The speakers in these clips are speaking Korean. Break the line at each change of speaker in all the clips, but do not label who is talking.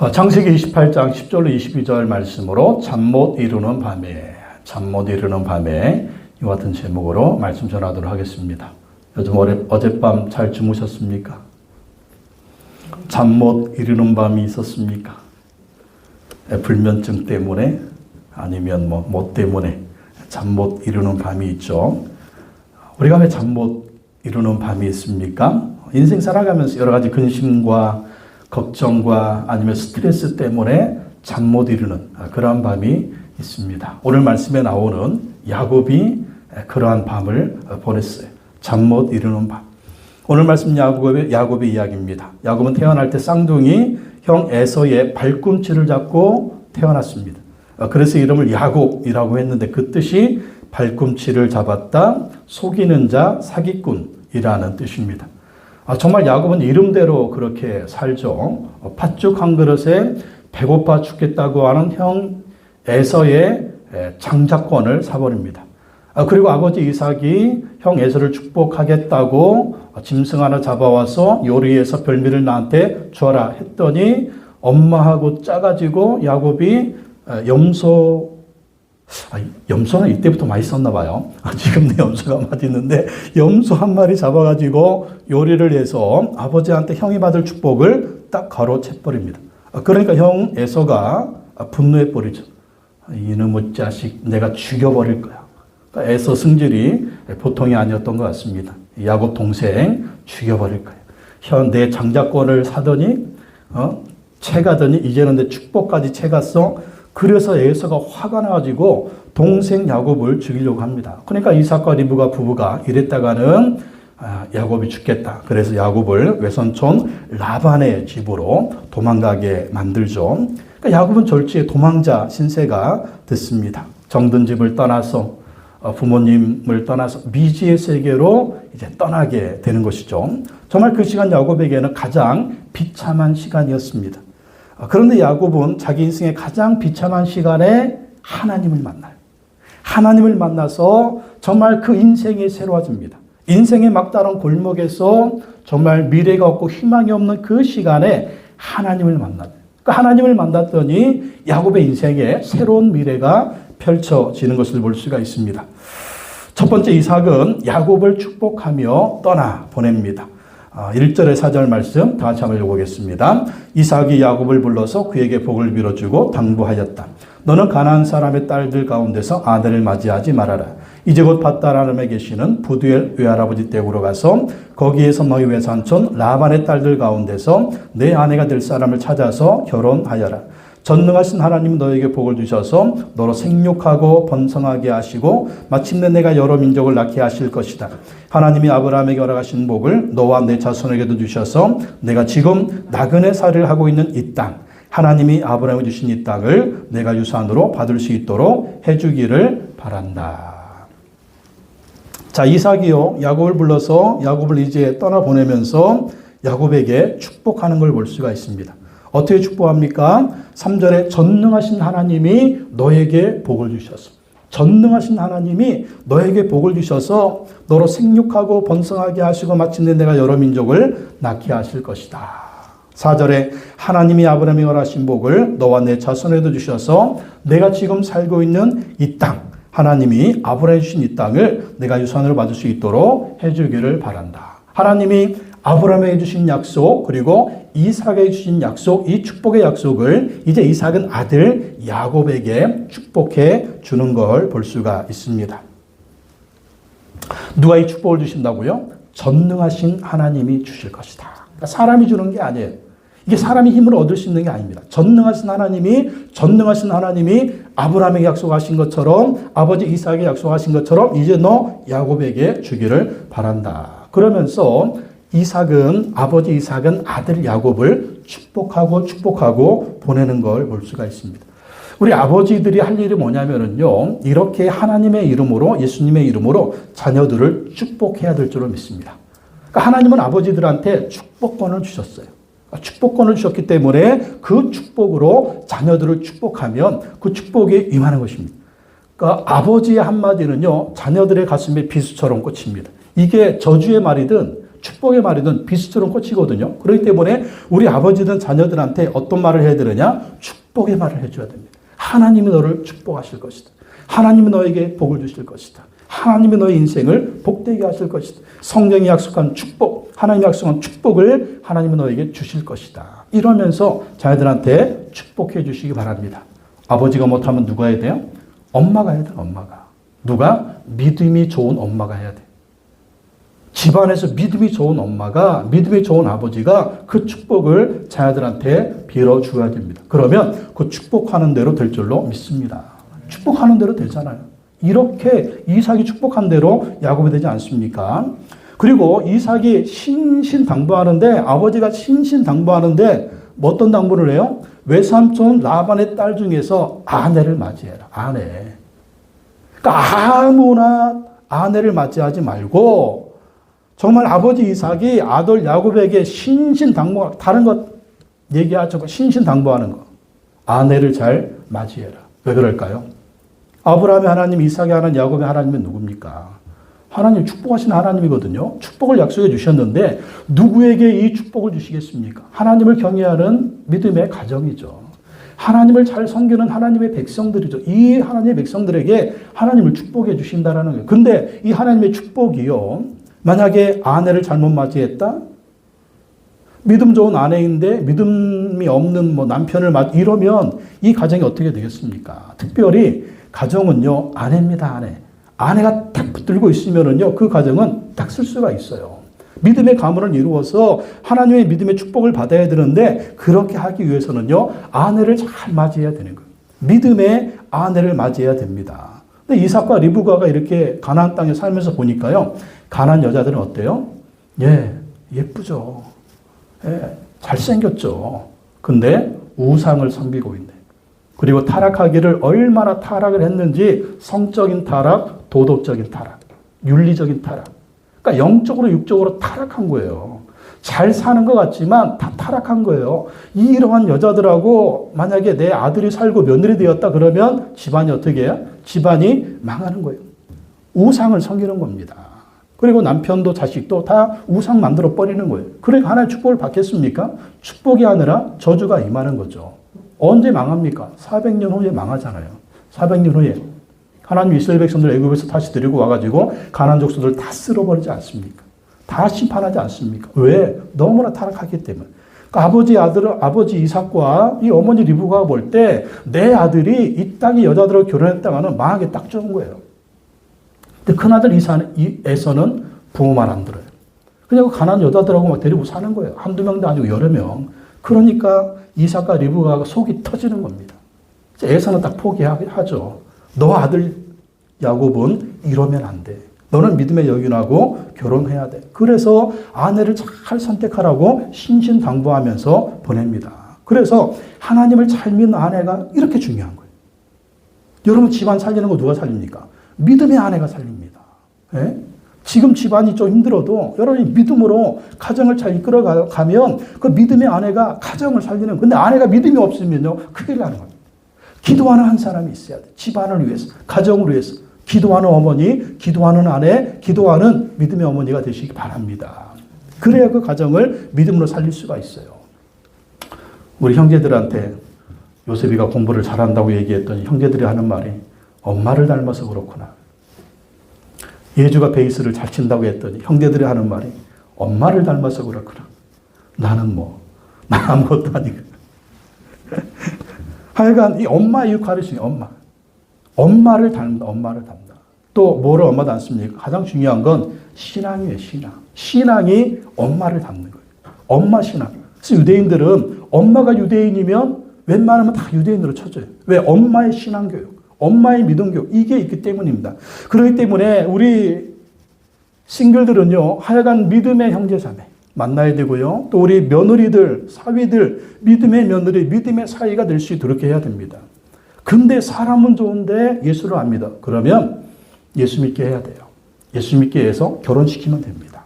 창세기 28장 10절로 22절 말씀으로 잠 못 이루는 밤에 이와 같은 제목으로 말씀 전하도록 하겠습니다. 요즘 어젯밤 잘 주무셨습니까? 잠 못 이루는 밤이 있었습니까? 불면증 때문에 아니면 뭐 때문에 잠 못 이루는 밤이 있죠. 우리가 왜 잠 못 이루는 밤이 있습니까? 인생 살아가면서 여러 가지 근심과 걱정과 아니면 스트레스 때문에 잠 못 이루는 그러한 밤이 있습니다. 오늘 말씀에 나오는 야곱이 그러한 밤을 보냈어요. 잠 못 이루는 밤. 오늘 말씀 야곱의 이야기입니다. 야곱은 태어날 때 쌍둥이 형 에서의 발꿈치를 잡고 태어났습니다. 그래서 이름을 야곱이라고 했는데 그 뜻이 발꿈치를 잡았다, 속이는 자, 사기꾼이라는 뜻입니다. 정말 야곱은 이름대로 그렇게 살죠. 팥죽 한 그릇에 배고파 죽겠다고 하는 형 에서의 장자권을 사버립니다. 그리고 아버지 이삭이 형 에서를 축복하겠다고 짐승 하나 잡아와서 요리해서 별미를 나한테 줘라 했더니 엄마하고 짜가지고 야곱이 염소는 이때부터 많이 썼나 봐요. 지금 내 염소가 맛있는데 염소 한 마리 잡아가지고 요리를 해서 아버지한테 형이 받을 축복을 딱 가로채버립니다. 그러니까 형 에서가 분노해 버리죠. 이놈의 자식 내가 죽여버릴 거야. 그러니까 에서 승질이 보통이 아니었던 것 같습니다. 야곱 동생 죽여버릴 거야. 형 내 장자권을 사더니 채가더니 이제는 내 축복까지 채갔어. 그래서 에서가 화가 나가지고 동생 야곱을 죽이려고 합니다. 그러니까 이삭과 리브가 부부가 이랬다가는 야곱이 죽겠다. 그래서 야곱을 외손촌 라반의 집으로 도망가게 만들죠. 그러니까 야곱은 졸지에 도망자 신세가 됐습니다. 정든 집을 떠나서 부모님을 떠나서 미지의 세계로 이제 떠나게 되는 것이죠. 정말 그 시간 야곱에게는 가장 비참한 시간이었습니다. 그런데 야곱은 자기 인생의 가장 비참한 시간에 하나님을 만나요. 하나님을 만나서 정말 그 인생이 새로워집니다. 인생의 막다른 골목에서 정말 미래가 없고 희망이 없는 그 시간에 하나님을 만나요. 그 하나님을 만났더니 야곱의 인생에 새로운 미래가 펼쳐지는 것을 볼 수가 있습니다. 첫 번째 이삭은 야곱을 축복하며 떠나 보냅니다. 1절의 4절 말씀 다 같이 한번 읽어보겠습니다. 이삭이 야곱을 불러서 그에게 복을 빌어주고 당부하였다. 너는 가나안 사람의 딸들 가운데서 아내를 맞이하지 말아라. 이제 곧 밧다람에 계시는 부두엘 외할아버지 댁으로 가서 거기에서 너희 외삼촌 라반의 딸들 가운데서 내 아내가 될 사람을 찾아서 결혼하여라. 전능하신 하나님 너에게 복을 주셔서 너로 생육하고 번성하게 하시고 마침내 내가 여러 민족을 낳게 하실 것이다. 하나님이 아브라함에게 허락하신 복을 너와 내 자손에게도 주셔서 내가 지금 나그네 살이를 하고 있는 이 땅, 하나님이 아브라함에 주신 이 땅을 내가 유산으로 받을 수 있도록 해주기를 바란다. 자, 이삭이요 야곱을 불러서 야곱을 이제 떠나보내면서 야곱에게 축복하는 걸 볼 수가 있습니다. 어떻게 축복합니까? 3절에 전능하신 하나님이 너에게 복을 주셔서, 전능하신 하나님이 너에게 복을 주셔서 너로 생육하고 번성하게 하시고 마침내 내가 여러 민족을 낳게 하실 것이다. 4절에 하나님이 아브라함에 허락하신 복을 너와 내 자손에도 주셔서 내가 지금 살고 있는 이 땅, 하나님이 아브라함에 주신 이 땅을 내가 유산으로 받을 수 있도록 해주기를 바란다. 하나님이 아브라함에게 주신 약속, 그리고 이삭에게 주신 약속, 이 축복의 약속을 이제 이삭은 아들 야곱에게 축복해 주는 걸 볼 수가 있습니다. 누가 이 축복을 주신다고요? 전능하신 하나님이 주실 것이다. 그러니까 사람이 주는 게 아니에요. 이게 사람이 힘을 얻을 수 있는 게 아닙니다. 전능하신 하나님이 아브라함에게 약속하신 것처럼, 아버지 이삭에게 약속하신 것처럼 이제 너 야곱에게 주기를 바란다. 그러면서 아버지 이삭은 아들 야곱을 축복하고 보내는 걸 볼 수가 있습니다. 우리 아버지들이 할 일이 뭐냐면요, 이렇게 하나님의 이름으로, 예수님의 이름으로 자녀들을 축복해야 될 줄로 믿습니다. 그러니까 하나님은 아버지들한테 축복권을 주셨어요. 축복권을 주셨기 때문에 그 축복으로 자녀들을 축복하면 그 축복이 임하는 것입니다. 그러니까 아버지의 한마디는요, 자녀들의 가슴에 비수처럼 꽂힙니다. 이게 저주의 말이든 축복의 말이든 비수처럼 꽂히거든요. 그렇기 때문에 우리 아버지든 자녀들한테 어떤 말을 해야 되느냐? 축복의 말을 해줘야 됩니다. 하나님이 너를 축복하실 것이다. 하나님이 너에게 복을 주실 것이다. 하나님이 너의 인생을 복되게 하실 것이다. 성령이 약속한 축복, 하나님이 약속한 축복을 하나님이 너에게 주실 것이다. 이러면서 자녀들한테 축복해 주시기 바랍니다. 아버지가 못하면 누가 해야 돼요? 엄마가 해야 돼요. 엄마가. 누가? 믿음이 좋은 엄마가 해야 돼요. 집안에서 믿음이 좋은 엄마가, 믿음이 좋은 아버지가 그 축복을 자녀들한테 빌어줘야 됩니다. 그러면 그 축복하는 대로 될 줄로 믿습니다. 축복하는 대로 되잖아요. 이렇게 이삭이 축복한 대로 야곱이 되지 않습니까? 그리고 이삭이 신신당부하는데, 아버지가 신신당부하는데 어떤 당부를 해요? 외삼촌 라반의 딸 중에서 아내를 맞이해라. 아내. 그러니까 아무나 아내를 맞이하지 말고 정말 아버지 이삭이 아들 야곱에게 신신당부, 다른 것 얘기하죠. 신신당부하는 거. 아내를 잘 맞이해라. 왜 그럴까요? 아브라함의 하나님, 이삭의 하나님, 야곱의 하나님은 누굽니까? 하나님 축복하신 하나님이거든요. 축복을 약속해 주셨는데 누구에게 이 축복을 주시겠습니까? 하나님을 경외하는 믿음의 가정이죠. 하나님을 잘 섬기는 하나님의 백성들이죠. 이 하나님의 백성들에게 하나님을 축복해 주신다는 거예요. 근데 이 하나님의 축복이요, 만약에 아내를 잘못 맞이했다? 믿음 좋은 아내인데 믿음이 없는 남편을 이러면 이 가정이 어떻게 되겠습니까? 특별히 가정은요, 아내입니다, 아내. 아내가 딱 붙들고 있으면은요, 그 가정은 딱 쓸 수가 있어요. 믿음의 가문을 이루어서 하나님의 믿음의 축복을 받아야 되는데, 그렇게 하기 위해서는요, 아내를 잘 맞이해야 되는 거예요. 믿음의 아내를 맞이해야 됩니다. 근데 이삭과 리브가가 이렇게 가나안 땅에 살면서 보니까요, 가나안 여자들은 어때요? 예, 예쁘죠. 예, 잘생겼죠. 근데 우상을 섬기고 있네. 그리고 타락하기를 얼마나 타락을 했는지, 성적인 타락, 도덕적인 타락, 윤리적인 타락. 그러니까 영적으로 육적으로 타락한 거예요. 잘 사는 것 같지만 다 타락한 거예요. 이러한 여자들하고 만약에 내 아들이 살고 며느리 되었다 그러면 집안이 어떻게 해요? 집안이 망하는 거예요. 우상을 섬기는 겁니다. 그리고 남편도 자식도 다 우상 만들어 버리는 거예요. 그러니까 하나의 축복을 받겠습니까? 축복이 아니라 저주가 임하는 거죠. 언제 망합니까? 400년 후에 망하잖아요. 400년 후에. 하나님 이스라엘 백성들 애굽에서 다시 데리고 와가지고 가나안 족속들 다 쓸어버리지 않습니까? 다 심판하지 않습니까? 왜? 너무나 타락하기 때문에. 그러니까 아버지 이삭과 이 어머니 리브가가 볼 때 내 아들이 이 땅의 여자들하고 결혼했다가는 망하게 딱 좋은 거예요. 근데 큰아들 에서는 부모 말 안 들어요. 그냥 가나안 여자들하고 막 데리고 사는 거예요. 한두 명도 아니고 여러 명. 그러니까 이삭과 리브가가 속이 터지는 겁니다. 에서는 딱 포기하죠. 너 아들 야곱은 이러면 안 돼. 너는 믿음의 여인하고 결혼해야 돼. 그래서 아내를 잘 선택하라고 신신당부하면서 보냅니다. 그래서 하나님을 잘 믿는 아내가 이렇게 중요한 거예요. 여러분 집안 살리는 거 누가 살립니까? 믿음의 아내가 살립니다. 예? 지금 집안이 좀 힘들어도 여러분이 믿음으로 가정을 잘 이끌어가면 그 믿음의 아내가 가정을 살리는, 근데 아내가 믿음이 없으면요, 큰일 나는 겁니다. 기도하는 한 사람이 있어야 돼. 집안을 위해서, 가정을 위해서. 기도하는 어머니, 기도하는 아내, 기도하는 믿음의 어머니가 되시기 바랍니다. 그래야 그 가정을 믿음으로 살릴 수가 있어요. 우리 형제들한테 요셉이가 공부를 잘한다고 얘기했더니 형제들이 하는 말이 엄마를 닮아서 그렇구나. 예주가 베이스를 잘 친다고 했더니 형제들이 하는 말이 엄마를 닮아서 그렇구나. 나는 난 아무것도 아니고. 하여간 이 엄마의 역할이 중요해요. 엄마를 닮는다. 엄마를 닮는다. 또 뭐를 엄마 닮습니까? 가장 중요한 건 신앙이에요. 신앙. 신앙이 엄마를 닮는 거예요. 엄마 신앙. 그래서 유대인들은 엄마가 유대인이면 웬만하면 다 유대인으로 쳐줘요. 왜? 엄마의 신앙교육, 엄마의 믿음교육, 이게 있기 때문입니다. 그렇기 때문에 우리 싱글들은요, 하여간 믿음의 형제자매 만나야 되고요. 또 우리 며느리들, 사위들, 믿음의 며느리, 믿음의 사위가 될 수 있도록 해야 됩니다. 근데 사람은 좋은데 예수를 안 믿어. 그러면 예수 믿게 해야 돼요. 예수 믿게 해서 결혼시키면 됩니다.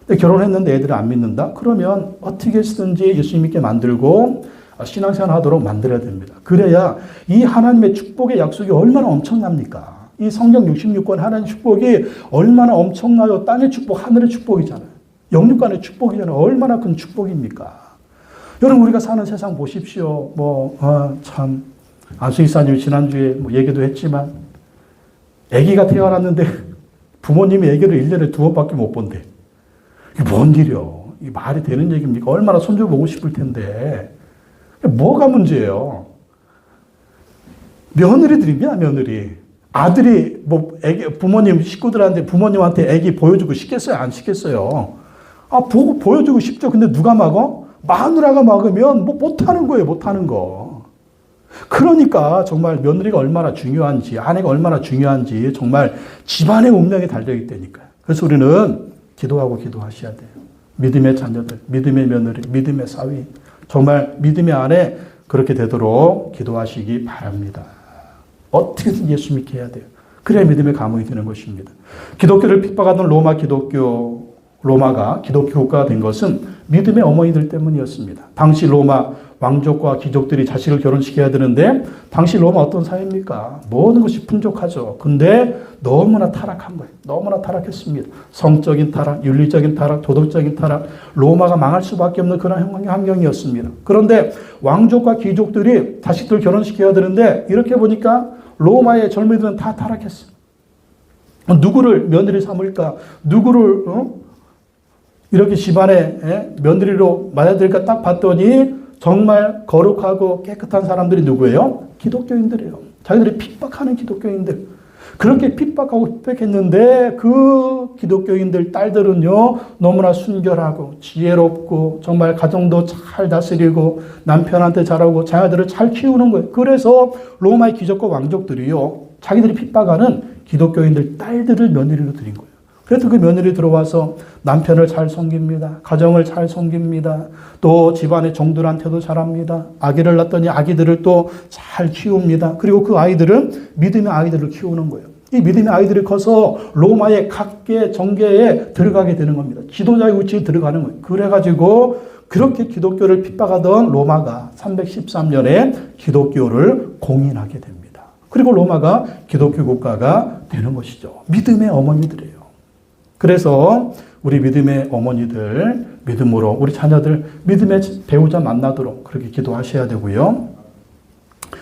근데 결혼했는데 애들을 안 믿는다? 그러면 어떻게 해서든지 예수 믿게 만들고 신앙생활 하도록 만들어야 됩니다. 그래야 이 하나님의 축복의 약속이 얼마나 엄청납니까? 이 성경 66권 하나님 축복이 얼마나 엄청나요? 땅의 축복, 하늘의 축복이잖아요. 영육간의 축복이잖아요. 얼마나 큰 축복입니까? 여러분, 우리가 사는 세상 보십시오. 참, 안수기사님 지난주에 얘기도 했지만, 아기가 태어났는데 부모님이 아기를 1년에 2번밖에 못 본대. 이게 뭔 일이요? 이게 말이 되는 얘기입니까? 얼마나 손주 보고 싶을 텐데. 뭐가 문제예요? 며느리들입니다, 며느리. 아들이 부모님 식구들한테 부모님한테 아기 보여주고 싶겠어요? 안 싶겠어요? 보고 보여주고 싶죠. 근데 누가 막어? 마누라가 막으면 못하는 거예요, 못하는 거. 그러니까 정말 며느리가 얼마나 중요한지, 아내가 얼마나 중요한지 정말 집안의 운명이 달려있기 때니까요. 그래서 우리는 기도하고 기도하셔야 돼요. 믿음의 자녀들, 믿음의 며느리, 믿음의 사위, 정말 믿음의 아내 그렇게 되도록 기도하시기 바랍니다. 어떻게든 예수 믿게 해야 돼요. 그래야 믿음의 감흥이 되는 것입니다. 기독교를 핍박하던 로마가 기독교 국가가 된 것은 믿음의 어머니들 때문이었습니다. 당시 로마 왕족과 귀족들이 자식을 결혼시켜야 되는데 당시 로마 어떤 사회입니까? 모든 것이 풍족하죠. 근데 너무나 타락한 거예요. 너무나 타락했습니다. 성적인 타락, 윤리적인 타락, 도덕적인 타락, 로마가 망할 수밖에 없는 그런 환경이었습니다. 그런데 왕족과 귀족들이 자식들 결혼시켜야 되는데 이렇게 보니까 로마의 젊은이들은 다 타락했어요. 누구를 며느리 삼을까? 누구를 이렇게 집안에 며느리로 맞아들일까 딱 봤더니 정말 거룩하고 깨끗한 사람들이 누구예요? 기독교인들이에요. 자기들이 핍박하는 기독교인들. 그렇게 핍박하고 핍박했는데 그 기독교인들 딸들은요 너무나 순결하고 지혜롭고 정말 가정도 잘 다스리고 남편한테 잘하고 자녀들을 잘 키우는 거예요. 그래서 로마의 귀족과 왕족들이요 자기들이 핍박하는 기독교인들 딸들을 며느리로 드린 거예요. 그래서 그 며느리 들어와서 남편을 잘 섬깁니다. 가정을 잘 섬깁니다. 또 집안의 종들한테도 잘합니다. 아기를 낳더니 아기들을 또 잘 키웁니다. 그리고 그 아이들은 믿음의 아이들을 키우는 거예요. 이 믿음의 아이들이 커서 로마의 각계 정계에 들어가게 되는 겁니다. 지도자의 위치에 들어가는 거예요. 그래가지고 그렇게 기독교를 핍박하던 로마가 313년에 기독교를 공인하게 됩니다. 그리고 로마가 기독교 국가가 되는 것이죠. 믿음의 어머니들이에요. 그래서 우리 믿음의 어머니들, 믿음으로 우리 자녀들 믿음의 배우자 만나도록 그렇게 기도하셔야 되고요.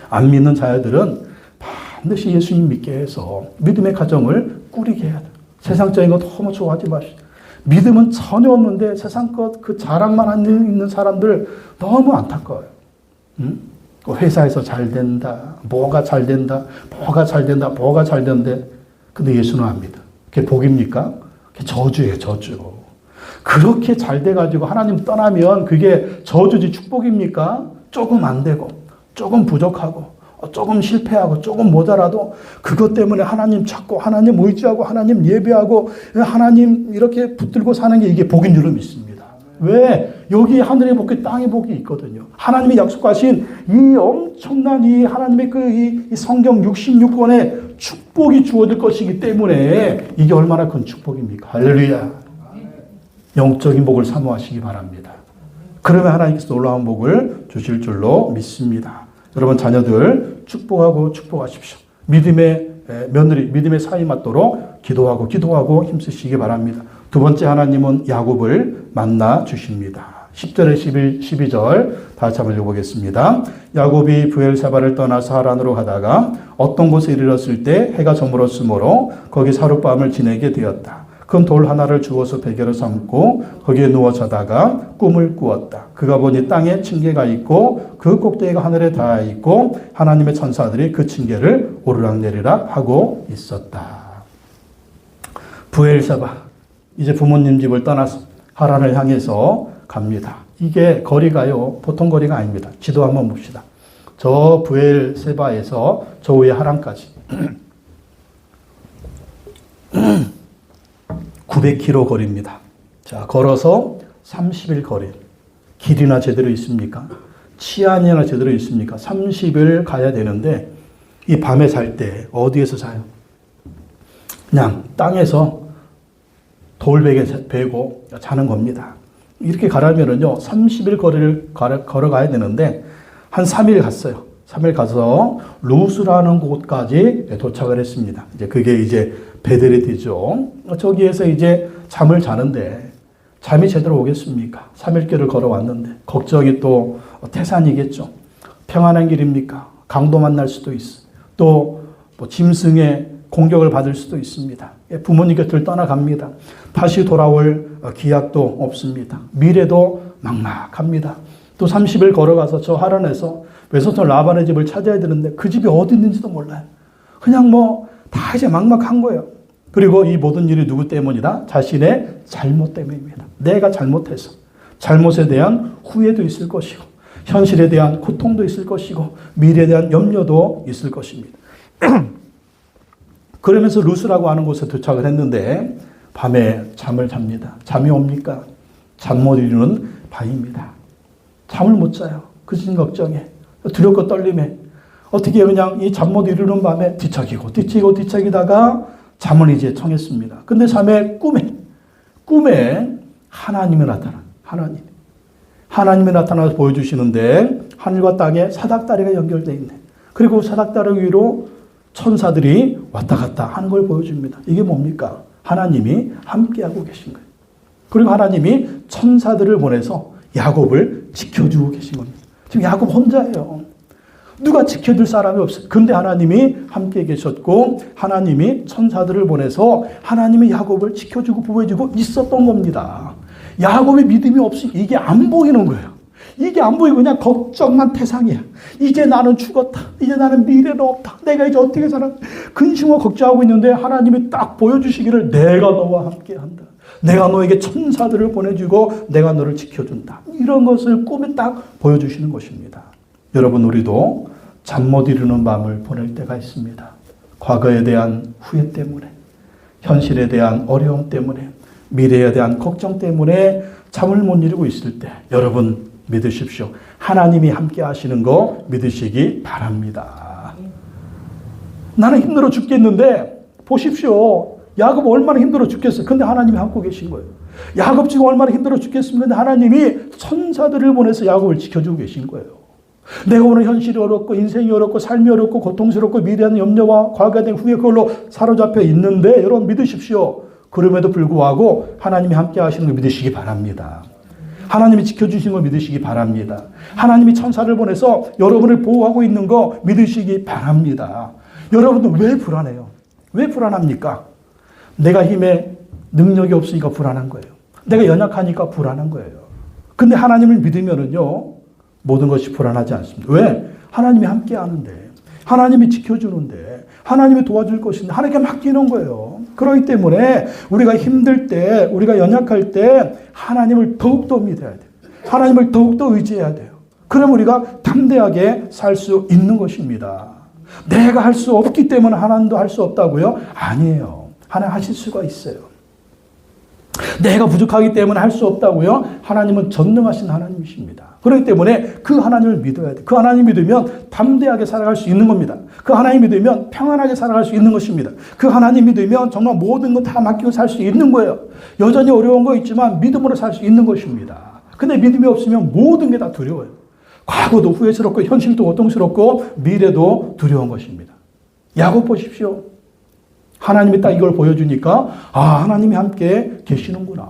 안 믿는 자녀들은 반드시 예수님 믿게 해서 믿음의 가정을 꾸리게 해야 돼요. 세상적인 거 너무 좋아하지 마시고. 믿음은 전혀 없는데 세상 것 그 자랑만 있는 사람들 너무 안타까워요. 회사에서 잘 된다, 뭐가 잘 된다, 뭐가 잘 된다, 뭐가 잘 된대. 근데 예수는 압니다. 그게 복입니까? 저주예요, 저주. 그렇게 잘 돼가지고 하나님 떠나면 그게 저주지 축복입니까? 조금 안 되고, 조금 부족하고, 조금 실패하고, 조금 모자라도 그것 때문에 하나님 찾고, 하나님 의지하고, 하나님 예배하고, 하나님 이렇게 붙들고 사는 게 이게 복인 줄로 믿습니다. 왜? 여기 하늘의 복이 땅의 복이 있거든요. 하나님이 약속하신 이 엄청난 이 하나님의 이 성경 66권의 축복이 주어질 것이기 때문에 이게 얼마나 큰 축복입니까? 할렐루야. 영적인 복을 사모하시기 바랍니다. 그러면 하나님께서 놀라운 복을 주실 줄로 믿습니다. 여러분 자녀들 축복하고 축복하십시오. 믿음의 며느리, 믿음의 사이 맞도록 기도하고 힘쓰시기 바랍니다. 두 번째 하나님은 야곱을 만나 주십니다. 10절에 12절 다시 한번 읽어보겠습니다. 야곱이 브엘사바를 떠나서 하란으로 가다가 어떤 곳에 이르렀을 때 해가 저물었으므로 거기 하룻밤을 지내게 되었다. 큰 돌 하나를 주워서 베개로 삼고 거기에 누워 자다가 꿈을 꾸었다. 그가 보니 땅에 층계가 있고 그 꼭대기가 하늘에 닿아 있고 하나님의 천사들이 그 층계를 오르락내리락 하고 있었다. 브엘사바, 이제 부모님 집을 떠나서 하란을 향해서 갑니다. 이게 거리가요, 보통 거리가 아닙니다. 지도 한번 봅시다. 저 브엘세바에서 저 위에 하란까지 900km 거리입니다. 자, 걸어서 30일 거리. 길이나 제대로 있습니까? 치안이나 제대로 있습니까? 30일 가야 되는데 이 밤에 잘 때 어디에서 자요? 그냥 땅에서 돌베개 베고 자는 겁니다. 이렇게 가려면은요, 30일 거리를 걸어가야 되는데, 한 3일 갔어요. 3일 가서 루스라는 곳까지 도착을 했습니다. 이제 그게 이제 베델이 되죠. 저기에서 이제 잠을 자는데, 잠이 제대로 오겠습니까? 3일길을 걸어왔는데 걱정이 또 태산이겠죠. 평안한 길입니까? 강도 만날 수도 있어. 또 짐승의 공격을 받을 수도 있습니다. 부모님 곁을 떠나갑니다. 다시 돌아올 기약도 없습니다. 미래도 막막합니다. 또 30일 걸어가서 저 하란에서 외손 라반의 집을 찾아야 되는데 그 집이 어디 있는지도 몰라요. 그냥 다 이제 막막한 거예요. 그리고 이 모든 일이 누구 때문이다? 자신의 잘못 때문입니다. 내가 잘못해서. 잘못에 대한 후회도 있을 것이고 현실에 대한 고통도 있을 것이고 미래에 대한 염려도 있을 것입니다. 그러면서 루스라고 하는 곳에 도착을 했는데 밤에 잠을 잡니다. 잠이 옵니까? 잠 못 이루는 밤입니다. 잠을 못 자요. 그진 걱정에 두렵고 떨림에 어떻게 그냥 이 잠 못 이루는 밤에 뒤척이다가 잠을 이제 청했습니다. 근데 잠에 꿈에 하나님이 나타나서 보여주시는데 하늘과 땅에 사닥다리가 연결되어 있네. 그리고 사닥다리 위로 천사들이 왔다 갔다 하는 걸 보여줍니다. 이게 뭡니까? 하나님이 함께하고 계신 거예요. 그리고 하나님이 천사들을 보내서 야곱을 지켜주고 계신 겁니다. 지금 야곱 혼자예요. 누가 지켜줄 사람이 없어요. 근데 하나님이 함께 계셨고 하나님이 천사들을 보내서 하나님이 야곱을 지켜주고 보호해주고 있었던 겁니다. 야곱의 믿음이 없이 이게 안 보이는 거예요. 이게 안 보이고 그냥 걱정만 태상이야. 이제 나는 죽었다. 이제 나는 미래는 없다. 내가 이제 어떻게 살아? 근심과 걱정하고 있는데 하나님이 딱 보여주시기를 내가 너와 함께 한다. 내가 너에게 천사들을 보내주고 내가 너를 지켜준다. 이런 것을 꿈에 딱 보여주시는 것입니다. 여러분 우리도 잠 못 이루는 밤을 보낼 때가 있습니다. 과거에 대한 후회 때문에 현실에 대한 어려움 때문에 미래에 대한 걱정 때문에 잠을 못 이루고 있을 때 여러분 믿으십시오. 하나님이 함께 하시는 거 믿으시기 바랍니다. 나는 힘들어 죽겠는데 보십시오. 야곱 얼마나 힘들어 죽겠어요. 근데 하나님이 함께 계신 거예요. 야곱 지금 얼마나 힘들어 죽겠습니까? 근데 하나님이 천사들을 보내서 야곱을 지켜주고 계신 거예요. 내가 오늘 현실이 어렵고 인생이 어렵고 삶이 어렵고 고통스럽고 미래의 염려와 과거에 대한 후회 그걸로 사로잡혀 있는데 여러분 믿으십시오. 그럼에도 불구하고 하나님이 함께 하시는 걸 믿으시기 바랍니다. 하나님이 지켜주신 걸 믿으시기 바랍니다. 하나님이 천사를 보내서 여러분을 보호하고 있는 거 믿으시기 바랍니다. 여러분들 왜 불안해요? 왜 불안합니까? 내가 힘에 능력이 없으니까 불안한 거예요. 내가 연약하니까 불안한 거예요. 근데 하나님을 믿으면은요, 모든 것이 불안하지 않습니다. 왜? 하나님이 함께 하는데, 하나님이 지켜주는데, 하나님이 도와줄 것인데, 하나님께 맡기는 거예요. 그렇기 때문에 우리가 힘들 때, 우리가 연약할 때, 하나님을 더욱더 믿어야 돼요. 하나님을 더욱더 의지해야 돼요. 그럼 우리가 담대하게 살 수 있는 것입니다. 내가 할 수 없기 때문에 하나님도 할 수 없다고요? 아니에요. 하나님 하실 수가 있어요. 내가 부족하기 때문에 할 수 없다고요? 하나님은 전능하신 하나님이십니다. 그렇기 때문에 그 하나님을 믿어야 돼요. 그 하나님 믿으면 담대하게 살아갈 수 있는 겁니다. 그 하나님 믿으면 평안하게 살아갈 수 있는 것입니다. 그 하나님 믿으면 정말 모든 거 다 맡기고 살 수 있는 거예요. 여전히 어려운 거 있지만 믿음으로 살 수 있는 것입니다. 근데 믿음이 없으면 모든 게 다 두려워요. 과거도 후회스럽고 현실도 고통스럽고 미래도 두려운 것입니다. 야곱 보십시오. 하나님이 딱 이걸 보여주니까 하나님이 함께 계시는구나.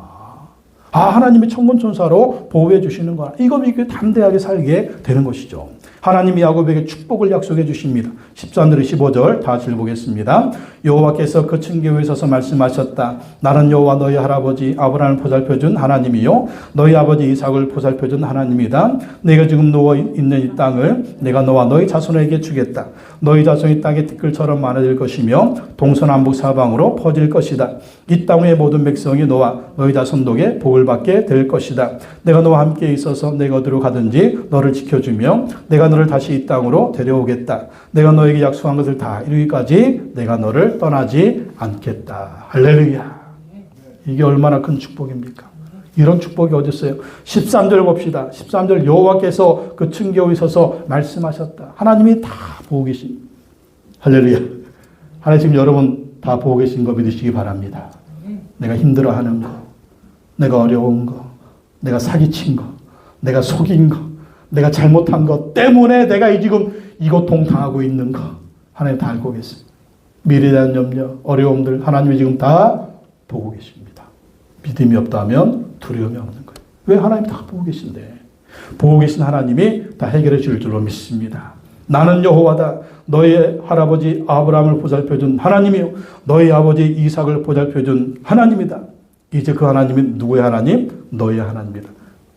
하나님이 천군천사로 보호해 주시는구나. 이거 믿고 담대하게 살게 되는 것이죠. 하나님이 야곱에게 축복을 약속해 주십니다. 13절 15절 다 읽어보겠습니다. 여호와께서 그 층계 위에 서서 말씀하셨다. 나는 여호와 너희 할아버지 아브라함을 보살펴준 하나님이요 너희 아버지 이삭을 보살펴준 하나님이다. 내가 지금 누워 있는 이 땅을 내가 너와 너희 자손에게 주겠다. 너희 자손이 땅의 티끌처럼 많아질 것이며 동서남북 사방으로 퍼질 것이다. 이 땅의 모든 백성이 너와 너희 자손 덕에 복을 받게 될 것이다. 내가 너와 함께 있어서 내가 어디로 가든지 너를 지켜주며 내가 너를 다시 이 땅으로 데려오겠다. 내가 너에게 약속한 것을 다 이루기까지 내가 너를 떠나지 않겠다. 할렐루야. 이게 얼마나 큰 축복입니까? 이런 축복이 어디 있어요? 13절 봅시다. 13절 여호와께서 그 층계 위에 서서 말씀하셨다. 하나님이 다 보고 계신. 할렐루야. 하나님 지금 여러분 다 보고 계신 거 믿으시기 바랍니다. 내가 힘들어하는 거, 내가 어려운 거, 내가 사기친 거, 내가 속인 거, 내가 잘못한 것 때문에 내가 지금 이 고통 당하고 있는 거 하나님 다 알고 계십니다. 미래에 대한 염려, 어려움들 하나님이 지금 다 보고 계십니다. 믿음이 없다면 두려움이 없는 거예요. 왜? 하나님이 다 보고 계신데. 보고 계신 하나님이 다 해결해 줄 줄로 믿습니다. 나는 여호와다. 너의 할아버지 아브라함을 보살펴준 하나님이요 너의 아버지 이삭을 보살펴준 하나님이다. 이제 그 하나님이 누구의 하나님? 너의 하나님이다.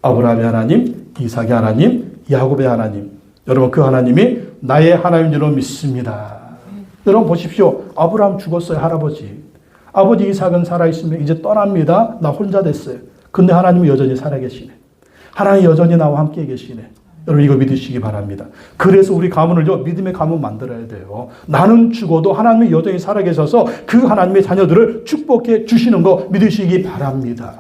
아브라함의 하나님, 이삭의 하나님, 야곱의 하나님. 여러분 그 하나님이 나의 하나님인 줄로 믿습니다. 여러분 보십시오. 아브라함 죽었어요. 할아버지. 아버지 이삭은 살아있으면 이제 떠납니다. 나 혼자 됐어요. 근데 하나님은 여전히 살아계시네. 하나님 여전히 나와 함께 계시네. 여러분 이거 믿으시기 바랍니다. 그래서 우리 가문을요 믿음의 가문 만들어야 돼요. 나는 죽어도 하나님이 여전히 살아계셔서 그 하나님의 자녀들을 축복해 주시는 거 믿으시기 바랍니다.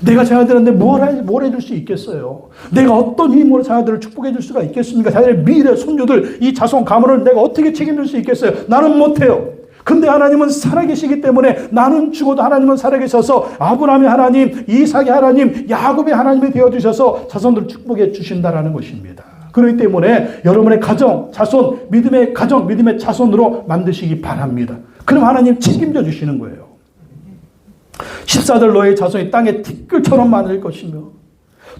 내가 자녀들한테 뭘 해줄 수 있겠어요? 내가 어떤 힘으로 자녀들을 축복해 줄 수가 있겠습니까? 자녀들의 미래 손주들 이 자손 가문을 내가 어떻게 책임질 수 있겠어요? 나는 못해요. 근데 하나님은 살아계시기 때문에 나는 죽어도 하나님은 살아계셔서 아브라함의 하나님, 이삭의 하나님, 야곱의 하나님이 되어주셔서 자손들을 축복해 주신다라는 것입니다. 그렇기 때문에 여러분의 가정, 자손, 믿음의 가정, 믿음의 자손으로 만드시기 바랍니다. 그럼 하나님 책임져 주시는 거예요. 14절 너의 자손이 땅에 티끌처럼 많을 것이며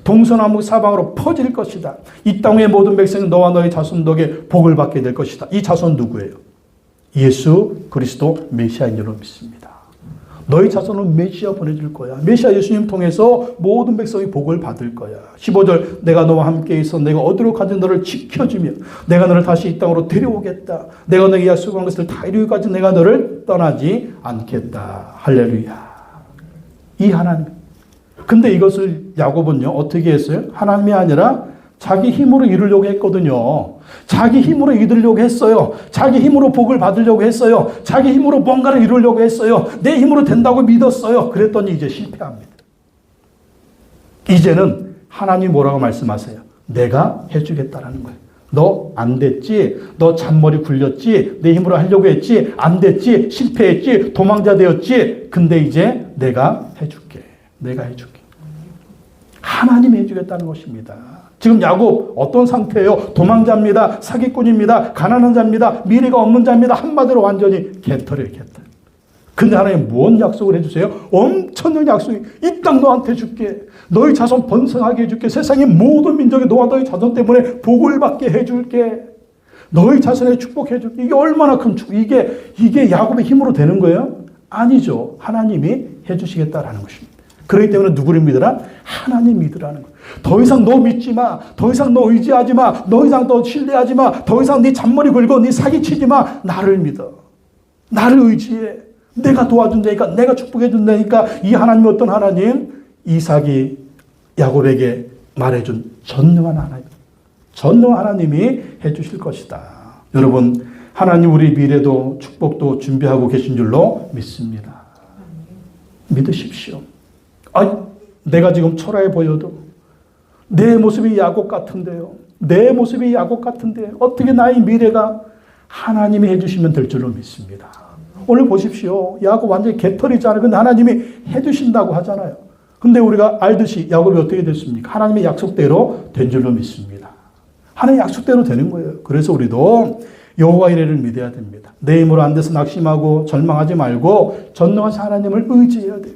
동서남북 사방으로 퍼질 것이다. 이 땅의 모든 백성은 너와 너의 자손 덕에 복을 받게 될 것이다. 이 자손 누구예요? 예수 그리스도 메시아인 줄로 믿습니다. 너희 자손은 메시아 보내줄 거야. 메시아 예수님 통해서 모든 백성이 복을 받을 거야. 15절 내가 너와 함께 있어 내가 어디로 가든 너를 지켜주며 내가 너를 다시 이 땅으로 데려오겠다. 내가 너에게 약속한 것을 다 이루기까지 내가 너를 떠나지 않겠다. 할렐루야. 이 하나님. 근데 이것을 야곱은요 어떻게 했어요? 하나님이 아니라 자기 힘으로 이루려고 했거든요. 자기 힘으로 이루려고 했어요. 자기 힘으로 복을 받으려고 했어요. 자기 힘으로 뭔가를 이루려고 했어요. 내 힘으로 된다고 믿었어요. 그랬더니 이제 실패합니다. 이제는 하나님이 뭐라고 말씀하세요? 내가 해주겠다라는 거예요. 너 안 됐지? 너 잔머리 굴렸지? 내 힘으로 하려고 했지? 안 됐지? 실패했지? 도망자 되었지? 근데 이제 내가 해줄게. 내가 해줄게. 하나님이 해주겠다는 것입니다. 지금 야곱 어떤 상태예요? 도망자입니다. 사기꾼입니다. 가난한 자입니다. 미래가 없는 자입니다. 한마디로 완전히 개털이에요. 개털. 근데 하나님 뭔 약속을 해주세요? 엄청난 약속이 이 땅 너한테 줄게. 너희 자손 번성하게 해줄게. 세상의 모든 민족이 너와 너희 자손 때문에 복을 받게 해줄게. 너희 자손에 축복해줄게. 이게 얼마나 큰 축복. 이게 야곱의 힘으로 되는 거예요? 아니죠. 하나님이 해주시겠다라는 것입니다. 그렇기 때문에 누구를 믿으라? 하나님 믿으라는 거예요. 더 이상 너 믿지 마. 더 이상 너 의지하지 마. 더 이상 너 신뢰하지 마. 더 이상 네 잔머리 굴고 네 사기치지 마. 나를 믿어. 나를 의지해. 내가 도와준다니까. 내가 축복해 준다니까. 이 하나님이 어떤 하나님? 이삭이 야곱에게 말해준 전능한 하나님. 전능한 하나님이 해주실 것이다. 여러분 하나님 우리 미래도 축복도 준비하고 계신 줄로 믿습니다. 믿으십시오. 내가 지금 초라해 보여도 내 모습이 야곱 같은데요. 내 모습이 야곱 같은데 어떻게 나의 미래가 하나님이 해주시면 될 줄로 믿습니다. 오늘 보십시오. 야곱 완전히 개털이잖아요. 근데 하나님이 해주신다고 하잖아요. 근데 우리가 알듯이 야곱이 어떻게 됐습니까? 하나님의 약속대로 된 줄로 믿습니다. 하나님의 약속대로 되는 거예요. 그래서 우리도 여호와 이레를 믿어야 됩니다. 내 힘으로 안 돼서 낙심하고 절망하지 말고 전능하신 하나님을 의지해야 돼요.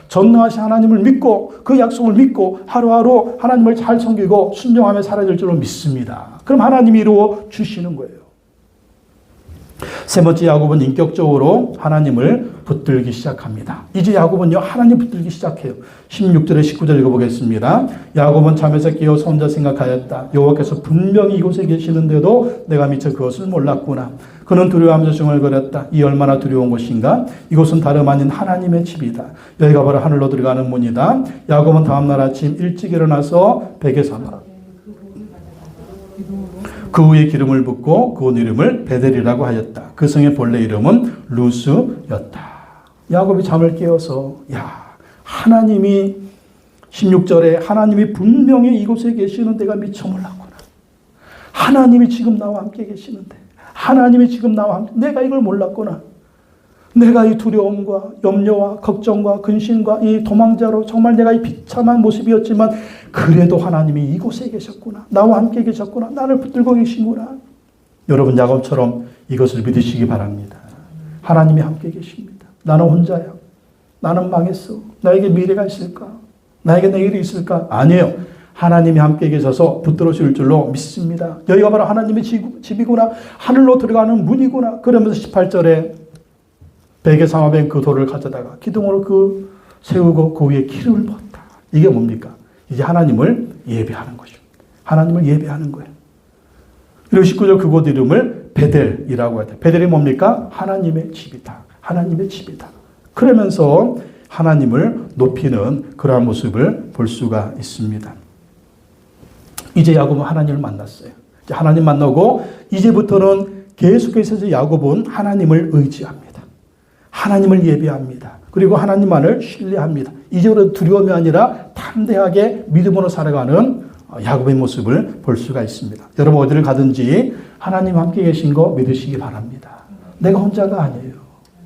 전능하신 하나님을 믿고 그 약속을 믿고 하루하루 하나님을 잘 섬기고 순종하며 살아야 될 줄로 믿습니다. 그럼 하나님이 이루어 주시는 거예요. 세 번째 야곱은 인격적으로 하나님을 붙들기 시작합니다. 이제 야곱은요 하나님 붙들기 시작해요. 16절에 19절 읽어보겠습니다. 야곱은 잠에서 깨어서 혼자 생각하였다. 여호와께서 분명히 이곳에 계시는데도 내가 미처 그것을 몰랐구나. 그는 두려워하면서 중얼거렸다. 이 얼마나 두려운 것인가? 이곳은 다름 아닌 하나님의 집이다. 여기가 바로 하늘로 들어가는 문이다. 야곱은 다음날 아침 일찍 일어나서 베개 삼아 그 후에 기름을 붓고 그 이름을 베델이라고 하였다. 그 성의 본래 이름은 루스였다. 야곱이 잠을 깨어서 하나님이 16절에 하나님이 분명히 이곳에 계시는 데가 미처 몰랐구나. 하나님이 지금 나와 함께 계시는데 하나님이 지금 나와 함께 내가 이걸 몰랐구나. 내가 이 두려움과 염려와 걱정과 근심과 이 도망자로 정말 내가 이 비참한 모습이었지만 그래도 하나님이 이곳에 계셨구나. 나와 함께 계셨구나. 나를 붙들고 계시구나. 여러분 야곱처럼 이것을 믿으시기 바랍니다. 하나님이 함께 계십니다. 나는 혼자야. 나는 망했어. 나에게 미래가 있을까? 나에게 내일이 있을까? 아니에요. 하나님이 함께 계셔서 붙들어줄 줄로 믿습니다. 여기가 바로 하나님의 집이구나. 하늘로 들어가는 문이구나. 그러면서 18절에 베개 삼아벤 그 돌을 가져다가 기둥으로 그 세우고 그 위에 기름을 부었다. 이게 뭡니까? 이제 하나님을 예배하는 것이죠. 하나님을 예배하는 거예요. 그리고 19절 그곳 이름을 베델이라고 하죠. 베델이 뭡니까? 하나님의 집이다. 하나님의 집이다. 그러면서 하나님을 높이는 그러한 모습을 볼 수가 있습니다. 이제 야곱은 하나님을 만났어요. 이제 하나님 만나고 이제부터는 계속해서 야곱은 하나님을 의지합니다. 하나님을 예배합니다. 그리고 하나님만을 신뢰합니다. 이제부터 두려움이 아니라 담대하게 믿음으로 살아가는 야곱의 모습을 볼 수가 있습니다. 여러분 어디를 가든지 하나님 함께 계신 거 믿으시기 바랍니다. 내가 혼자가 아니에요.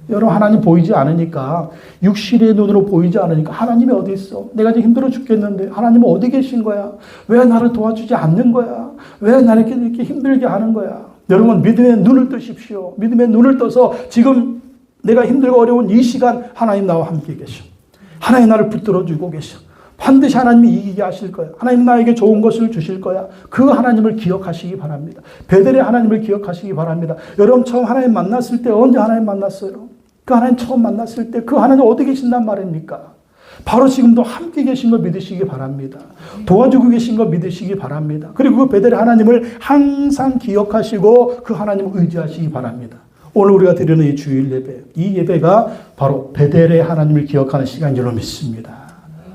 여러분 하나님 보이지 않으니까 육신의 눈으로 보이지 않으니까 하나님이 어디 있어? 내가 지금 힘들어 죽겠는데 하나님은 어디 계신 거야? 왜 나를 도와주지 않는 거야? 왜 나를 이렇게 힘들게 하는 거야? 여러분 믿음의 눈을 뜨십시오. 믿음의 눈을 떠서 지금 내가 힘들고 어려운 이 시간 하나님 나와 함께 계셔. 하나님 나를 붙들어주고 계셔. 반드시 하나님이 이기게 하실 거야. 하나님 나에게 좋은 것을 주실 거야. 그 하나님을 기억하시기 바랍니다. 베델의 하나님을 기억하시기 바랍니다. 여러분 처음 하나님 만났을 때 언제 하나님 만났어요? 그 하나님 처음 만났을 때 그 하나님 어디 계신단 말입니까? 바로 지금도 함께 계신 걸 믿으시기 바랍니다. 도와주고 계신 걸 믿으시기 바랍니다. 그리고 그 베델의 하나님을 항상 기억하시고 그 하나님을 의지하시기 바랍니다. 오늘 우리가 드리는 이 주일 예배, 이 예배가 바로 베델의 하나님을 기억하는 시간인 줄로 믿습니다.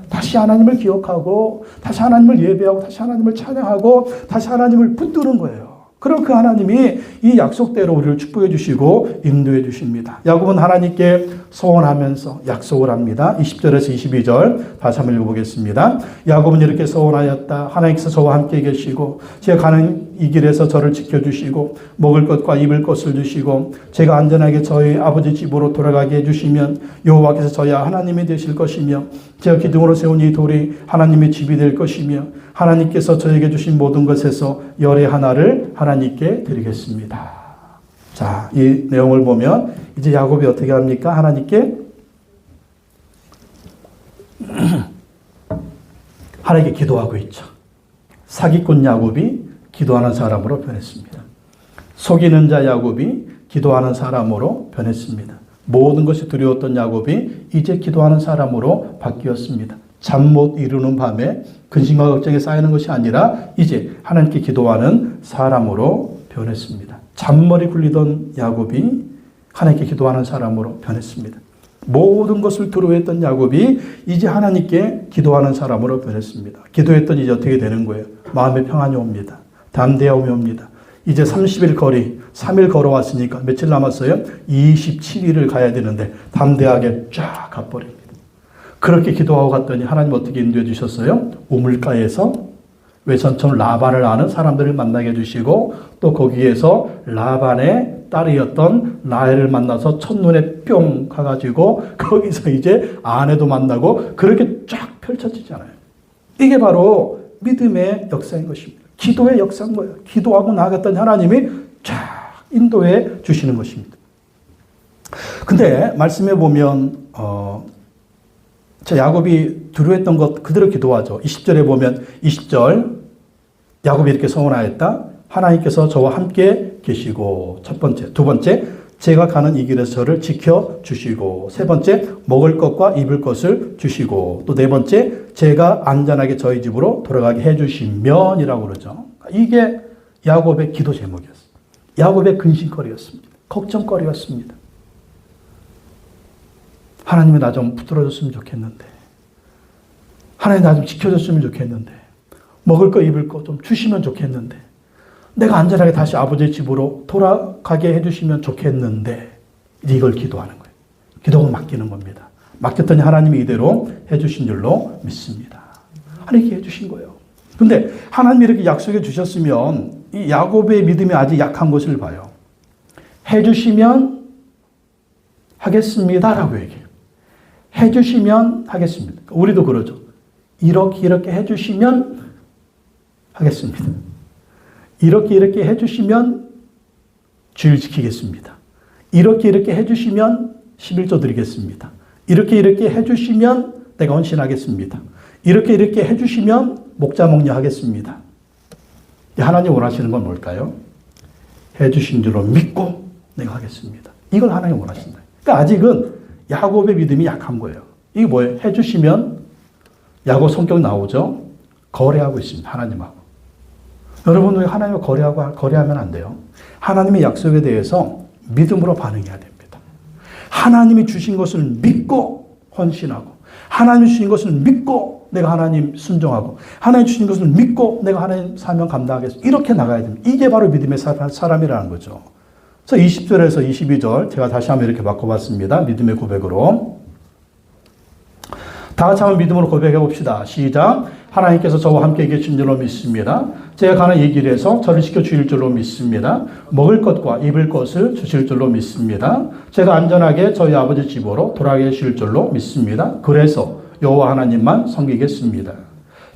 다시 하나님을 기억하고 다시 하나님을 예배하고 다시 하나님을 찬양하고 다시 하나님을 붙드는 거예요. 그럼 그 하나님이 이 약속대로 우리를 축복해 주시고 인도해 주십니다. 야곱은 하나님께 서원하면서 약속을 합니다. 20절에서 22절 다시 한번 읽어보겠습니다. 야곱은 이렇게 서원하였다. 하나님께서 저와 함께 계시고 제가 가는 이 길에서 저를 지켜주시고 먹을 것과 입을 것을 주시고 제가 안전하게 저희 아버지 집으로 돌아가게 해주시면 여호와께서 저희 하나님이 되실 것이며 제가 기둥으로 세운 이 돌이 하나님의 집이 될 것이며 하나님께서 저에게 주신 모든 것에서 열의 하나를 하나님께 드리겠습니다. 자, 이 내용을 보면 이제 야곱이 어떻게 합니까? 하나님께 하나님께 기도하고 있죠. 사기꾼 야곱이 기도하는 사람으로 변했습니다. 속이는 자 야곱이 기도하는 사람으로 변했습니다. 모든 것이 두려웠던 야곱이 이제 기도하는 사람으로 바뀌었습니다. 잠 못 이루는 밤에 근심과 걱정이 쌓이는 것이 아니라 이제 하나님께 기도하는 사람으로 변했습니다. 잔머리 굴리던 야곱이 하나님께 기도하는 사람으로 변했습니다. 모든 것을 두려워했던 야곱이 이제 하나님께 기도하는 사람으로 변했습니다. 기도했더니 이제 어떻게 되는 거예요? 마음의 평안이 옵니다. 담대함이 옵니다. 이제 30일 거리, 3일 걸어왔으니까 며칠 남았어요? 27일을 가야 되는데 담대하게 쫙 가버립니다. 그렇게 기도하고 갔더니 하나님 어떻게 인도해 주셨어요? 우물가에서 외선촌 라반을 아는 사람들을 만나게 해주시고 또 거기에서 라반의 딸이었던 라헬을 만나서 첫눈에 뿅 가가지고 거기서 이제 아내도 만나고 그렇게 쫙 펼쳐지잖아요. 이게 바로 믿음의 역사인 것입니다. 기도의 역사인 거예요. 기도하고 나아갔던 하나님이 쫙 인도해 주시는 것입니다. 근데 말씀해 보면 자, 야곱이 두려워했던 것 그대로 기도하죠. 20절에 보면 20절 야곱이 이렇게 서원하였다. 하나님께서 저와 함께 계시고 첫 번째, 두 번째 제가 가는 이 길에서 저를 지켜주시고 세 번째 먹을 것과 입을 것을 주시고 또 네 번째 제가 안전하게 저희 집으로 돌아가게 해주시면 이라고 그러죠. 이게 야곱의 기도 제목이었어요. 야곱의 근심거리였습니다. 걱정거리였습니다. 하나님이 나 좀 붙들어줬으면 좋겠는데 하나님 나 좀 지켜줬으면 좋겠는데 먹을 거 입을 거 좀 주시면 좋겠는데 내가 안전하게 다시 아버지 집으로 돌아가게 해주시면 좋겠는데 이걸 기도하는 거예요. 기도가 맡기는 겁니다. 맡겼더니 하나님이 이대로 해주신 줄로 믿습니다. 하나님께 해주신 거예요. 근데 하나님이 이렇게 약속해 주셨으면 이 야곱의 믿음이 아직 약한 것을 봐요. 해주시면 하겠습니다라고 얘기해요. 해주시면 하겠습니다. 우리도 그러죠. 이렇게 해주시면 하겠습니다. 이렇게 해주시면 주일 지키겠습니다. 이렇게 해주시면 11조 드리겠습니다. 이렇게 해주시면 내가 헌신하겠습니다. 이렇게 해주시면 목자 목녀 하겠습니다. 하나님 원하시는 건 뭘까요? 해주신 줄로 믿고 내가 하겠습니다. 이걸 하나님 원하신다. 그러니까 아직은 야곱의 믿음이 약한 거예요. 이게 뭐예요? 해주시면 야곱 성격 나오죠? 거래하고 있습니다. 하나님하고. 여러분, 왜 하나님과 거래하면 안 돼요? 하나님의 약속에 대해서 믿음으로 반응해야 됩니다. 하나님이 주신 것을 믿고 헌신하고, 하나님이 주신 것을 믿고 내가 하나님 순종하고, 하나님 주신 것을 믿고 내가 하나님 사명 감당하겠습니다. 이렇게 나가야 됩니다. 이게 바로 믿음의 사람이라는 거죠. 그래서 20절에서 22절 제가 다시 한번 이렇게 바꿔봤습니다. 믿음의 고백으로. 다 같이 한번 믿음으로 고백해 봅시다. 시작. 하나님께서 저와 함께 계신 줄로 믿습니다. 제가 가는 이 길에서 저를 지켜 주실 줄로 믿습니다. 먹을 것과 입을 것을 주실 줄로 믿습니다. 제가 안전하게 저희 아버지 집으로 돌아가게 하실 줄로 믿습니다. 그래서 여호와 하나님만 섬기겠습니다.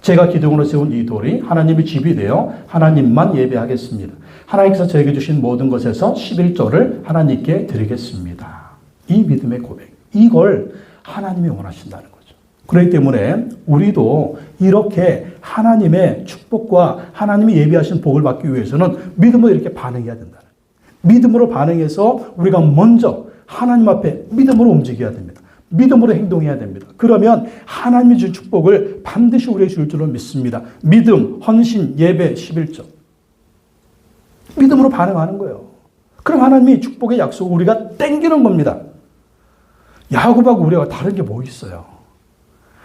제가 기둥으로 세운 이 돌이 하나님의 집이 되어 하나님만 예배하겠습니다. 하나님께서 저에게 주신 모든 것에서 11조를 하나님께 드리겠습니다. 이 믿음의 고백, 이걸 하나님이 원하신다는 거죠. 그렇기 때문에 우리도 이렇게 하나님의 축복과 하나님이 예비하신 복을 받기 위해서는 믿음으로 이렇게 반응해야 된다는 거예요. 믿음으로 반응해서 우리가 먼저 하나님 앞에 믿음으로 움직여야 됩니다. 믿음으로 행동해야 됩니다. 그러면 하나님이 주신 축복을 반드시 우리에게 줄 줄로 믿습니다. 믿음, 헌신, 예배, 11조. 믿음으로 반응하는 거예요. 그럼 하나님이 축복의 약속을 우리가 땡기는 겁니다. 야곱하고 우리가 다른 게 뭐 있어요?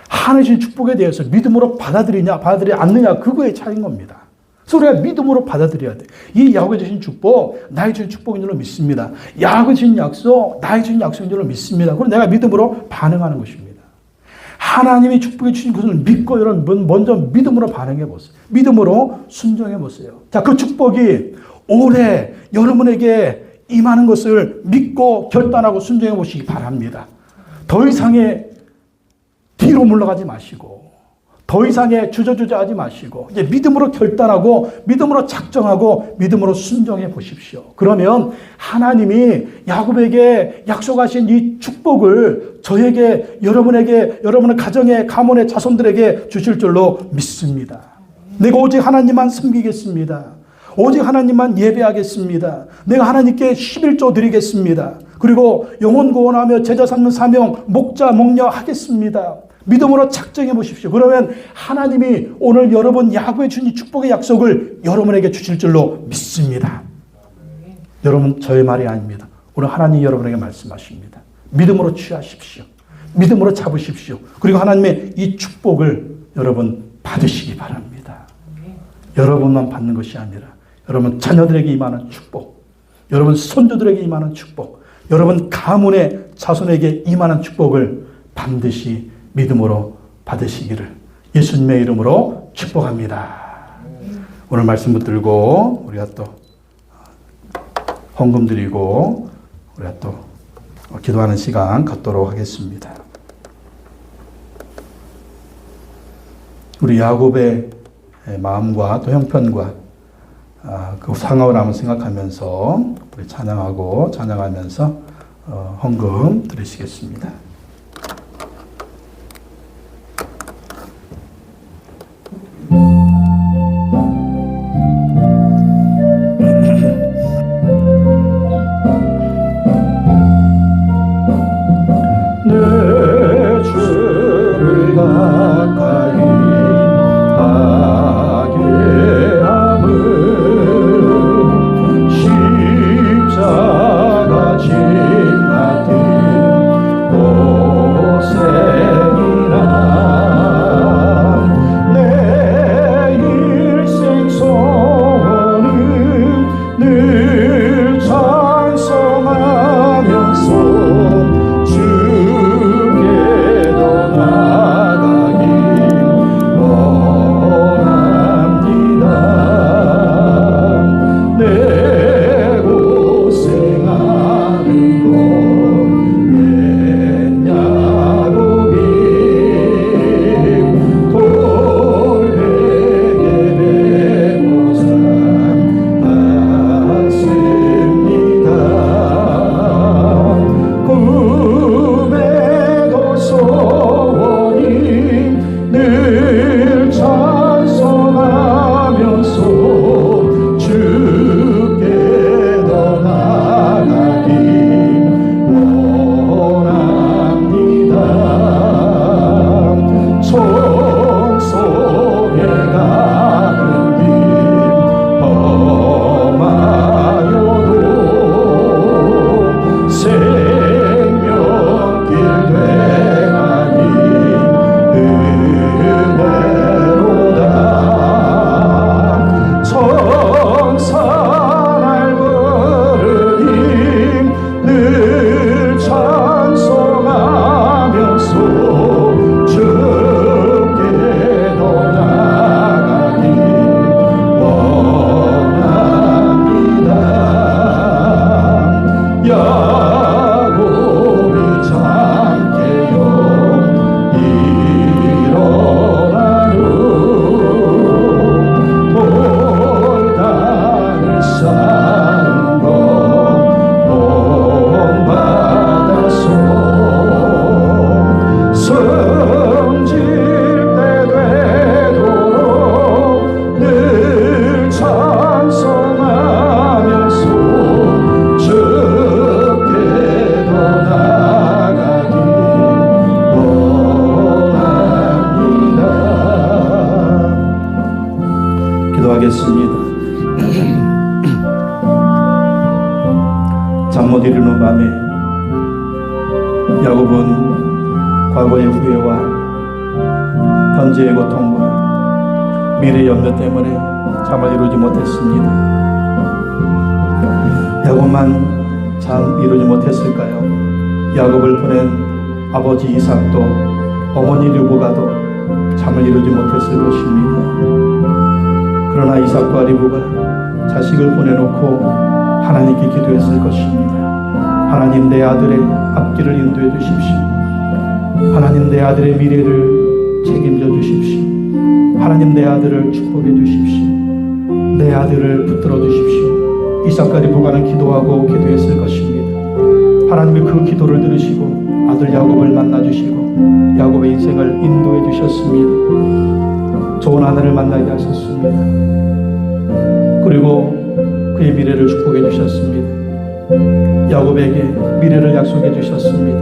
하나님의 축복에 대해서 믿음으로 받아들이냐, 받아들이지 않느냐, 그거의 차이인 겁니다. 그래서 우리가 믿음으로 받아들여야 돼. 이 야곱이 주신 축복, 나의 주신 축복인 줄로 믿습니다. 야곱이 주신 약속, 나의 주신 약속인 줄로 믿습니다. 그럼 내가 믿음으로 반응하는 것입니다. 하나님이 축복해 주신 것을 믿고 여러분 먼저 믿음으로 반응해 보세요. 믿음으로 순종해 보세요. 자, 그 축복이 올해 여러분에게 임하는 것을 믿고 결단하고 순종해 보시기 바랍니다. 더 이상의 뒤로 물러가지 마시고, 더 이상의 주저주저하지 마시고, 이제 믿음으로 결단하고, 믿음으로 작정하고, 믿음으로 순종해 보십시오. 그러면 하나님이 야곱에게 약속하신 이 축복을 저에게, 여러분에게, 여러분의 가정에, 가문의 자손들에게 주실 줄로 믿습니다. 내가 오직 하나님만 섬기겠습니다. 오직 하나님만 예배하겠습니다. 내가 하나님께 11조 드리겠습니다. 그리고 영혼 구원하며 제자 삼는 사명, 목자 목녀 하겠습니다. 믿음으로 작정해 보십시오. 그러면 하나님이 오늘 여러분 야곱에 주신 축복의 약속을 여러분에게 주실 줄로 믿습니다. 여러분, 저의 말이 아닙니다. 오늘 하나님이 여러분에게 말씀하십니다. 믿음으로 취하십시오. 믿음으로 잡으십시오. 그리고 하나님의 이 축복을 여러분 받으시기 바랍니다. 여러분만 받는 것이 아니라 여러분 자녀들에게 임하는 축복, 여러분 손주들에게 임하는 축복, 여러분 가문의 자손에게 임하는 축복을 반드시 믿음으로 받으시기를 예수님의 이름으로 축복합니다. 오늘 말씀 붙들고 우리가 또 헌금 드리고 우리가 또 기도하는 시간 갖도록 하겠습니다. 우리 야곱의 마음과 또 형편과 그 상황을 한번 생각하면서 우리 찬양하면서 헌금 드리시겠습니다.
내 주를 가까이 하게 함은 십자가 진 같은 야곱이 잠깨요 일어나는 돌단을 쌓은 것 본받아서 성질 때 되도록 늘 찬송하면서 주께 더 나아가기 원합니다.
기도하겠습니다. 잠 못 이루는 밤에 야곱은 과거의 후회와 현재의 고통과 미래의 염려 때문에 잠을 이루지 못했습니다. 야곱만 잠 이루지 못했을까요? 야곱을 보낸 아버지 이삭도 어머니 르브가도 잠을 이루지 못했을 것입니다. 그러나 이삭과 리브가 자식을 보내놓고 하나님께 기도했을 것입니다. 하나님, 내 아들의 앞길을 인도해 주십시오. 하나님, 내 아들의 미래를 책임져 주십시오. 하나님, 내 아들을 축복해 주십시오. 내 아들을 붙들어 주십시오. 이삭과 리브가는 기도하고 기도했을 것입니다. 하나님이 그 기도를 들으시고 아들 야곱을 만나 주시고 야곱의 인생을 인도해 주셨습니다. 좋은 아내를 만나게 하셨습니다. 그리고 그의 미래를 축복해 주셨습니다. 야곱에게 미래를 약속해 주셨습니다.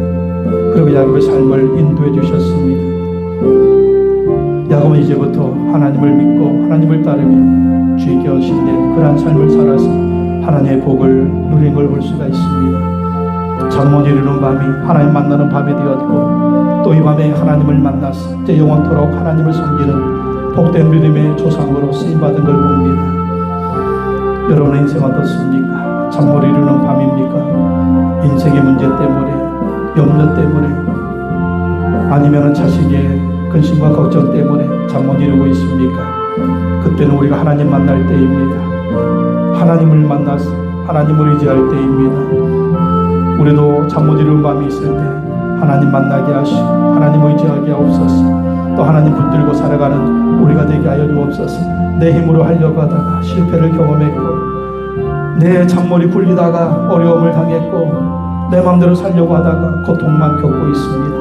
그리고 야곱의 삶을 인도해 주셨습니다. 야곱은 이제부터 하나님을 믿고 하나님을 따르며 주의 계시된 그러한 삶을 살아서 하나님의 복을 누린 걸 볼 수가 있습니다. 잠 못 이루는 밤이 하나님 만나는 밤이 되었고 또 이 밤에 하나님을 만나서 이제 영원토록 하나님을 섬기는 복된 믿음의 조상으로 쓰임받은 걸 봅니다. 여러분의 인생 어떻습니까? 잠 못 이루는 밤입니까? 인생의 문제 때문에, 염려 때문에, 아니면 자식의 근심과 걱정 때문에 잠 못 이루고 있습니까? 그때는 우리가 하나님 만날 때입니다. 하나님을 만나서 하나님을 의지할 때입니다. 우리도 잠 못 이루는 밤이 있을 때 하나님 만나게 하시고 하나님 의지하게 하옵소서. 또 하나님 붙들고 살아가는 우리가 되게 하여 주옵소서. 내 힘으로 하려고 하다가 실패를 경험했고 내 잔머리 굴리다가 어려움을 당했고 내 마음대로 살려고 하다가 고통만 겪고 있습니다.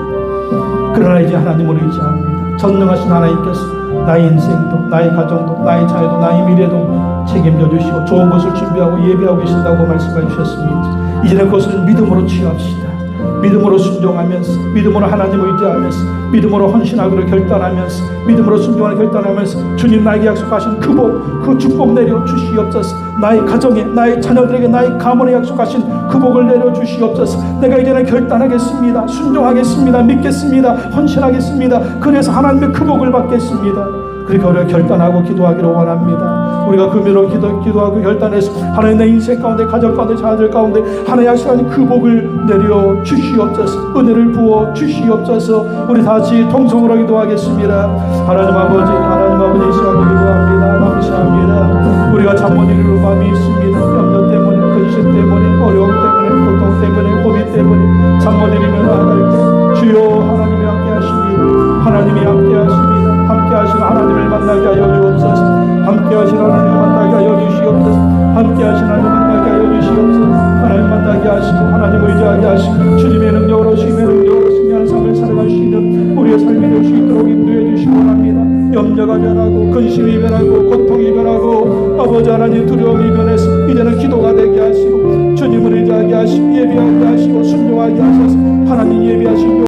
그러나 이제 하나님을 의지합니다. 전능하신 하나님께서 나의 인생도 나의 가정도 나의 자녀도 나의 미래도 책임져 주시고 좋은 것을 준비하고 예배하고 계신다고 말씀해 주셨습니다. 이제는 그것을 믿음으로 취합시다. 믿음으로 순종하면서 믿음으로 하나님을 의지하면서 믿음으로 헌신하기로 결단하면서 믿음으로 순종하기로 결단하면서 주님 나에게 약속하신 그 복, 그 축복 내려 주시옵소서. 나의 가정에 나의 자녀들에게 나의 가문에 약속하신 그 복을 내려 주시옵소서. 내가 이제는 결단하겠습니다. 순종하겠습니다. 믿겠습니다. 헌신하겠습니다. 그래서 하나님의 그 복을 받겠습니다. 그러니까 우리가 결단하고 기도하기를 원합니다. 우리가 금요로 기도하고 결단해서 하나님 내 인생 가운데 가정 가운데 자녀들 가운데 하나님 약속하신 그 복을 내려 주시옵소서. 은혜를 부어 주시옵소서. 우리 다시 통성으로 기도하겠습니다. 하나님 아버지 이 시간에 기도합니다. 감사합니다. 우리가 잠 못 이루는 밤이 있습니다. 염려 때문에 근심 때문에 어려움 때문에 고통 때문에 고민 때문에 잠 못 이루며 나아갈 때 주여 하나님이 함께 하십니다. 하나님이 함께 하십니다. 함께 하시는 하나님을 만나게 하여 주옵소서. 함께 하시는 하나님을 만나게 하여 주시옵소서. 함께 하시는 하나님을 만나게 하여 주시옵소서. 하나님 만나게 하시고 하나님을 의지하게 하시고 주님의 능력으로 주님의 능력으로 승리하는 삶을 살아갈 수 있는 우리의 삶이 될 수 있도록 인도해 주시기 원합니다. 염려가 변하고 근심이 변하고 고통이 변하고 아버지 하나님 두려움이 변해서 이제는 기도가 되게 하시고 주님을 의지하게 하시고 예배하게 하시고 순종하게 하셔서 하나님 예배하신